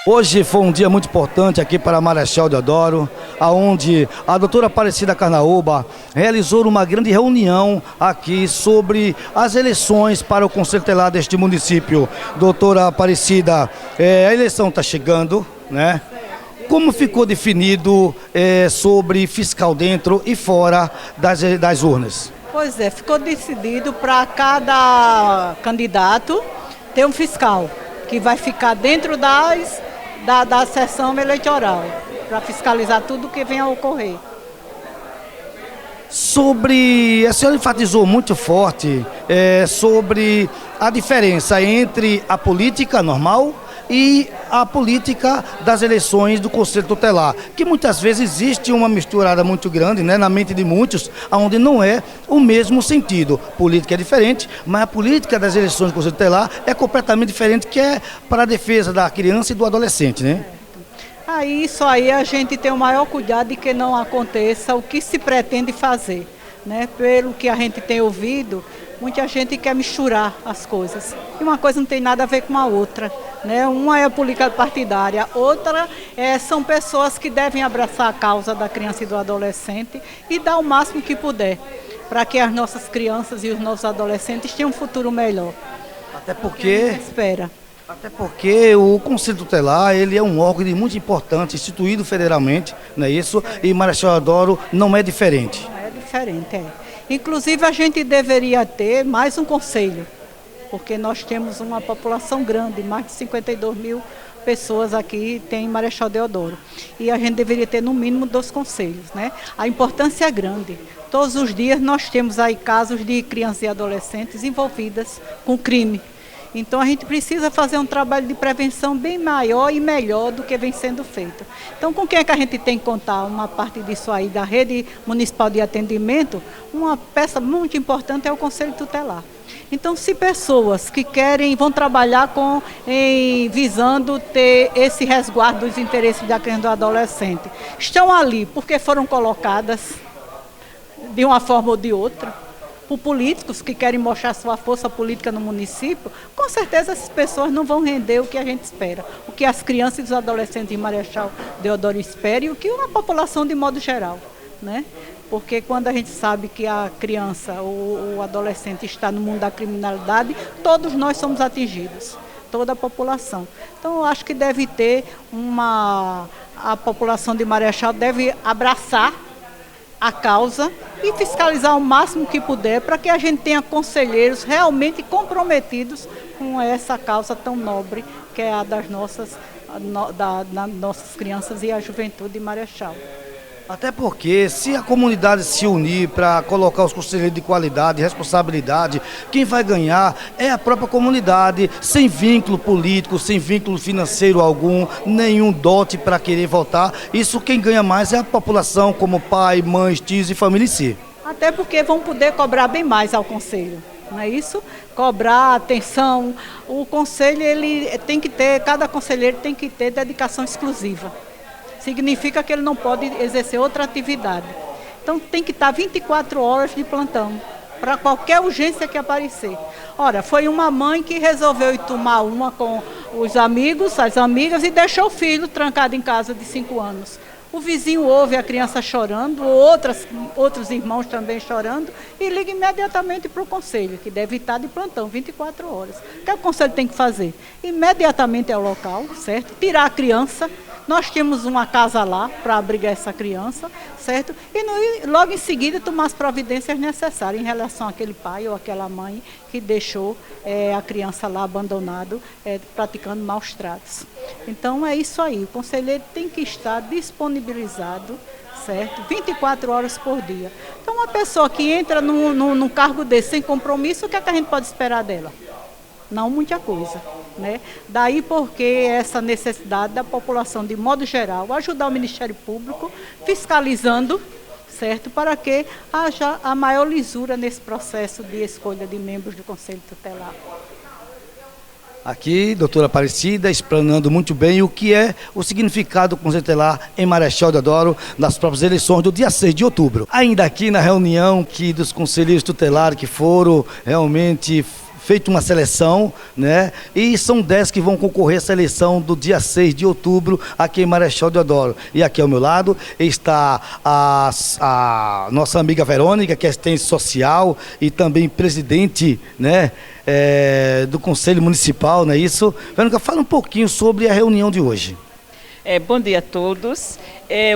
Hoje foi um dia muito importante aqui para Marechal Deodoro, onde a doutora Aparecida Carnaúba realizou uma grande reunião aqui sobre as eleições para o Conselho Tutelar deste município. Doutora Aparecida, a eleição está chegando, né? Como ficou definido sobre fiscal dentro e fora das urnas? Pois é, ficou decidido para cada candidato ter um fiscal que vai ficar dentro da sessão eleitoral, para fiscalizar tudo que venha a ocorrer. A senhora enfatizou muito forte sobre a diferença entre a política normal e a política das eleições do Conselho Tutelar, que muitas vezes existe uma misturada muito grande, né, na mente de muitos, onde não é o mesmo sentido. Política é diferente, mas a política das eleições do Conselho Tutelar é completamente diferente, que é para a defesa da criança e do adolescente, né? Isso aí a gente tem o maior cuidado de que não aconteça o que se pretende fazer, né? Pelo que a gente tem ouvido, muita gente quer misturar as coisas. E uma coisa não tem nada a ver com a outra, né? Uma é a política partidária, outra são pessoas que devem abraçar a causa da criança e do adolescente e dar o máximo que puder, para que as nossas crianças e os nossos adolescentes tenham um futuro melhor. Até porque espera. Até porque o Conselho Tutelar, ele é um órgão muito importante, instituído federalmente, não é isso? E Marechal Deodoro não é diferente. Não é diferente, é. Inclusive a gente deveria ter mais um conselho, porque nós temos uma população grande, mais de 52 mil pessoas aqui tem Marechal Deodoro. E a gente deveria ter no mínimo 2 conselhos, né? A importância é grande. Todos os dias nós temos aí casos de crianças e adolescentes envolvidas com crime. Então a gente precisa fazer um trabalho de prevenção bem maior e melhor do que vem sendo feito. Então com quem é que a gente tem que contar? Uma parte disso aí da rede municipal de atendimento, uma peça muito importante é o Conselho Tutelar. Então se pessoas que vão trabalhar visando ter esse resguardo dos interesses da criança e do adolescente, estão ali porque foram colocadas de uma forma ou de outra, por políticos que querem mostrar sua força política no município, com certeza essas pessoas não vão render o que a gente espera, o que as crianças e os adolescentes de Marechal Deodoro esperam e o que uma população de modo geral, né? Porque quando a gente sabe que a criança ou o adolescente está no mundo da criminalidade, todos nós somos atingidos, toda a população. Então eu acho que deve ter a população de Marechal deve abraçar a causa e fiscalizar o máximo que puder para que a gente tenha conselheiros realmente comprometidos com essa causa tão nobre que é a das nossas crianças e a juventude de Marechal. Até porque, se a comunidade se unir para colocar os conselheiros de qualidade, responsabilidade, quem vai ganhar é a própria comunidade, sem vínculo político, sem vínculo financeiro algum, nenhum dote para querer votar. Isso quem ganha mais é a população, como pai, mães, tios e família em si. Até porque vão poder cobrar bem mais ao conselho, não é isso? Cobrar atenção. O conselho, cada conselheiro tem que ter dedicação exclusiva. Significa que ele não pode exercer outra atividade. Então tem que estar 24 horas de plantão, para qualquer urgência que aparecer. Ora, foi uma mãe que resolveu ir tomar uma com os amigos, as amigas, e deixou o filho trancado em casa de 5 anos. O vizinho ouve a criança chorando, outros irmãos também chorando, e liga imediatamente para o conselho, que deve estar de plantão 24 horas. O que o conselho tem que fazer? Imediatamente ao local, certo? Tirar a criança. Nós temos uma casa lá para abrigar essa criança, certo? E logo em seguida tomar as providências necessárias em relação àquele pai ou àquela mãe que deixou a criança lá abandonado, praticando maus tratos. Então é isso aí, o conselheiro tem que estar disponibilizado, certo? 24 horas por dia. Então uma pessoa que entra num cargo desse sem compromisso, o que é que a gente pode esperar dela? Não muita coisa, né? Daí porque essa necessidade da população, de modo geral, ajudar o Ministério Público fiscalizando, certo? Para que haja a maior lisura nesse processo de escolha de membros do Conselho Tutelar. Aqui, doutora Aparecida, explanando muito bem o que é o significado do Conselho Tutelar em Marechal Deodoro nas próprias eleições do dia 6 de outubro. Ainda aqui na reunião dos conselheiros tutelares que foram realmente feito uma seleção, né? E são 10 que vão concorrer a essa eleição do dia 6 de outubro aqui em Marechal Deodoro. E aqui ao meu lado está a nossa amiga Verônica, que é assistente social e também presidente, né, do Conselho Municipal, não é isso? Verônica, fala um pouquinho sobre a reunião de hoje. Bom dia a todos.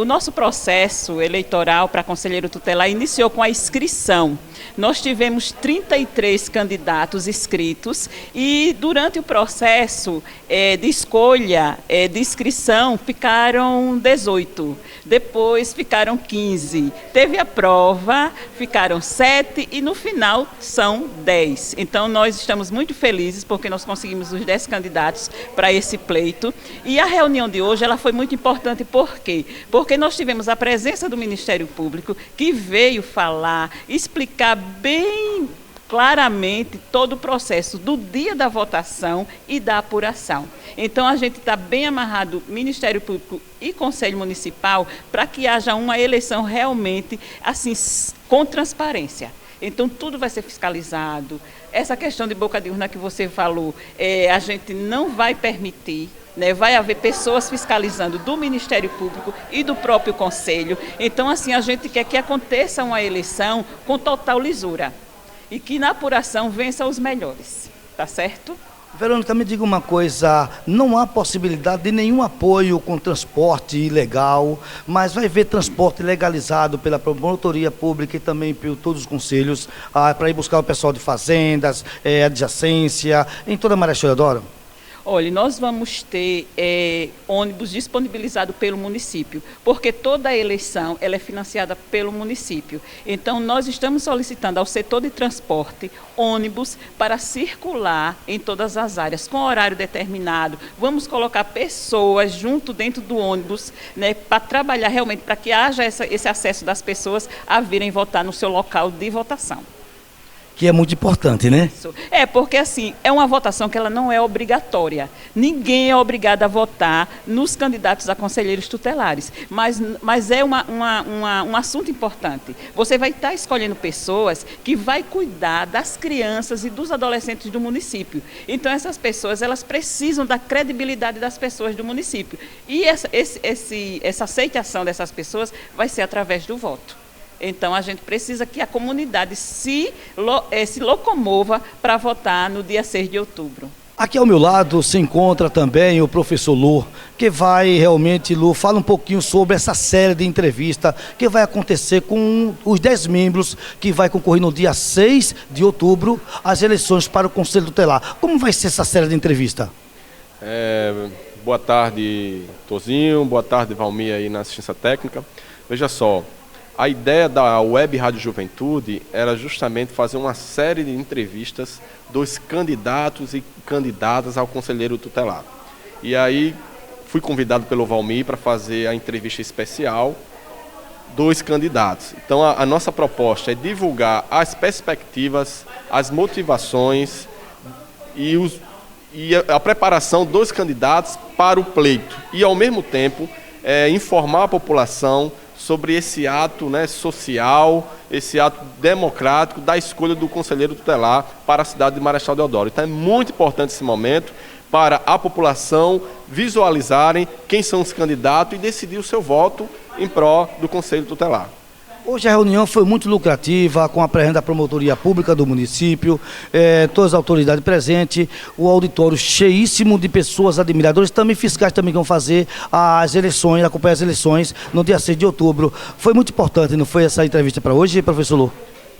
O nosso processo eleitoral para conselheiro tutelar iniciou com a inscrição. Nós tivemos 33 candidatos inscritos e durante o processo de escolha, de inscrição, ficaram 18. Depois ficaram 15. Teve a prova, ficaram 7 e no final são 10. Então nós estamos muito felizes porque nós conseguimos os 10 candidatos para esse pleito. E a reunião de hoje ela foi muito importante, por quê? Porque nós tivemos a presença do Ministério Público, que veio falar, explicar bem claramente todo o processo do dia da votação e da apuração. Então, a gente está bem amarrado, Ministério Público e Conselho Municipal, para que haja uma eleição realmente assim, com transparência. Então, tudo vai ser fiscalizado. Essa questão de boca de urna que você falou, a gente não vai permitir. Vai haver pessoas fiscalizando do Ministério Público e do próprio Conselho. Então, assim, a gente quer que aconteça uma eleição com total lisura e que na apuração vença os melhores, tá certo? Verônica, me diga uma coisa, não há possibilidade de nenhum apoio com transporte ilegal, mas vai haver transporte legalizado pela promotoria pública e também por todos os conselhos para ir buscar o pessoal de fazendas, adjacência, em toda a Marechal Deodoro? Olha, nós vamos ter ônibus disponibilizado pelo município, porque toda a eleição ela é financiada pelo município. Então, nós estamos solicitando ao setor de transporte ônibus para circular em todas as áreas, com horário determinado. Vamos colocar pessoas junto dentro do ônibus, né, para trabalhar realmente, para que haja esse acesso das pessoas a virem votar no seu local de votação. Que é muito importante, né? Isso. Porque assim, é uma votação que ela não é obrigatória. Ninguém é obrigado a votar nos candidatos a conselheiros tutelares. Mas é um assunto importante. Você vai estar escolhendo pessoas que vai cuidar das crianças e dos adolescentes do município. Então, essas pessoas, elas precisam da credibilidade das pessoas do município. E essa aceitação dessas pessoas vai ser através do voto. Então, a gente precisa que a comunidade se locomova para votar no dia 6 de outubro. Aqui ao meu lado se encontra também o professor Lu, que vai realmente, Lu, fala um pouquinho sobre essa série de entrevista que vai acontecer com os 10 membros que vai concorrer no dia 6 de outubro às eleições para o Conselho Tutelar. Como vai ser essa série de entrevista? Boa tarde, Tozinho, boa tarde, Valmir, aí na assistência técnica. Veja só. A ideia da Web Rádio Juventude era justamente fazer uma série de entrevistas dos candidatos e candidatas ao conselheiro tutelar. E aí fui convidado pelo Valmir para fazer a entrevista especial dos candidatos. Então a nossa proposta é divulgar as perspectivas, as motivações e a preparação dos candidatos para o pleito. E ao mesmo tempo informar a população sobre esse ato, né, social, esse ato democrático da escolha do conselheiro tutelar para a cidade de Marechal Deodoro. Então é muito importante esse momento para a população visualizarem quem são os candidatos e decidir o seu voto em pró do conselho tutelar. Hoje a reunião foi muito lucrativa, com a presença da promotoria pública do município, todas as autoridades presentes, o auditório cheíssimo de pessoas admiradoras, também fiscais também que vão fazer as eleições, acompanhar as eleições no dia 6 de outubro. Foi muito importante, não foi essa entrevista para hoje, professor Lu?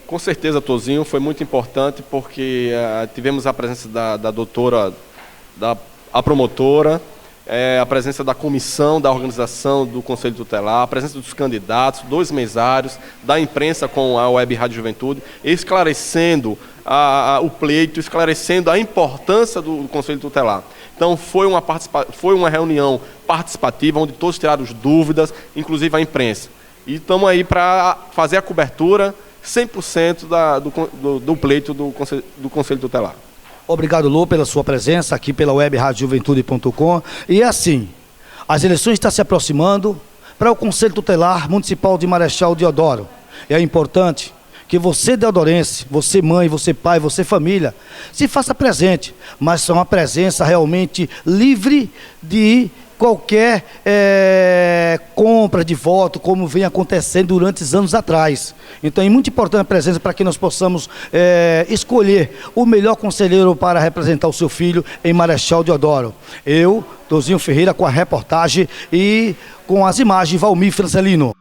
Com certeza, Tozinho, foi muito importante porque tivemos a presença da doutora, a promotora, a presença da comissão, da organização do Conselho Tutelar, a presença dos candidatos, dos mesários, da imprensa com a Web Rádio Juventude, esclarecendo o pleito, esclarecendo a importância do Conselho Tutelar. Então foi uma reunião participativa, onde todos tiraram dúvidas, inclusive a imprensa. E estamos aí para fazer a cobertura 100% do pleito do Conselho Tutelar. Obrigado, Lô, pela sua presença aqui pela web radiojuventude.com. E assim, as eleições estão se aproximando para o Conselho Tutelar Municipal de Marechal Deodoro. É importante que você, deodorense, você mãe, você pai, você família, se faça presente, mas é uma presença realmente livre de qualquer compra de voto, como vem acontecendo durante os anos atrás. Então é muito importante a presença para que nós possamos escolher o melhor conselheiro para representar o seu filho em Marechal Deodoro. Eu, Tozinho Ferreira, com a reportagem e com as imagens, Valmir Francelino.